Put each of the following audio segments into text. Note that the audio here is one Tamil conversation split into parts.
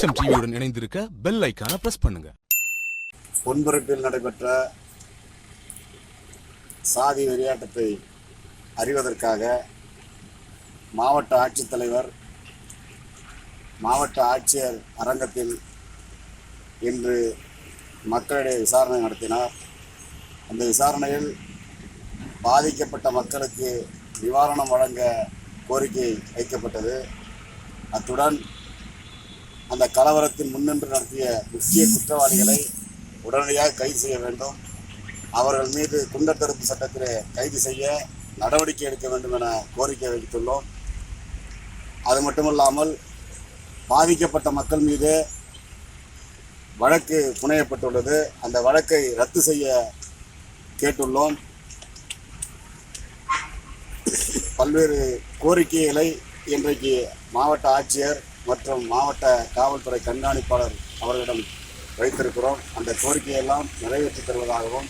வெளிச்சம் டிவியுடன் இணைந்திருக்க பெல் ஐகானை பிரஸ் பண்ணுங்க. பொன்பரப்பில் நடைபெற்ற சாதி வெறியாட்டத்தை அறிவதற்காக மாவட்ட ஆட்சித்தலைவர் மாவட்ட ஆட்சியர் அரங்கத்தில் இன்று மக்களிடையே விசாரணை நடத்தினார். அந்த விசாரணையில் பாதிக்கப்பட்ட மக்களுக்கு நிவாரணம் வழங்க கோரிக்கை வைக்கப்பட்டது. அத்துடன் அந்த கலவரத்தில் முன்னின்று நடத்திய முக்கிய குற்றவாளிகளை உடனடியாக கைது செய்ய வேண்டும், அவர்கள் மீது குண்டர் தடுப்பு சட்டத்திலே கைது செய்ய நடவடிக்கை எடுக்க வேண்டும் என கோரிக்கை வைத்துள்ளோம். அது மட்டுமல்லாமல் பாதிக்கப்பட்ட மக்கள் மீது வழக்கு புனையப்பட்டுள்ளது. அந்த வழக்கை ரத்து செய்ய கேட்டுள்ளோம். பல்வேறு கோரிக்கைகளை இன்றைக்கு மாவட்ட ஆட்சியர் மற்றும் மாவட்ட காவல்துறை கண்காணிப்பாளர் அவர்களிடம் வைத்திருக்கிறோம். அந்த கோரிக்கையெல்லாம் நிறைவேற்றி தருவதாகவும்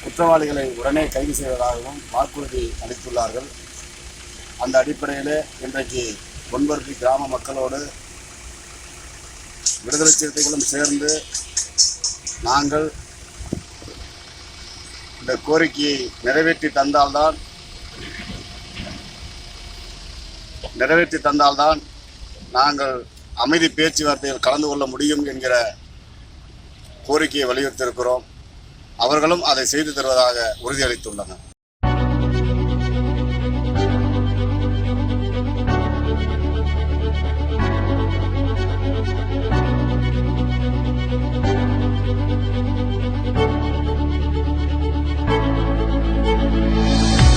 குற்றவாளிகளை உடனே கைது செய்வதாகவும் வாக்குறுதி அளித்துள்ளார்கள். அந்த அடிப்படையில் இன்றைக்கு பொன்பரப்பி கிராம மக்களோடு விடுதலை சிறுத்தைகளும் சேர்ந்து நாங்கள் இந்த கோரிக்கையை நிறைவேற்றி தந்தால்தான் நாங்கள் அமைதி பேச்சுவார்த்தையில் கலந்து கொள்ள முடியும் என்கிற கோரிக்கையை வலியுறுத்தியிருக்கிறோம். அவர்களும் அதை செய்து தருவதாக உறுதியளித்துள்ளனர்.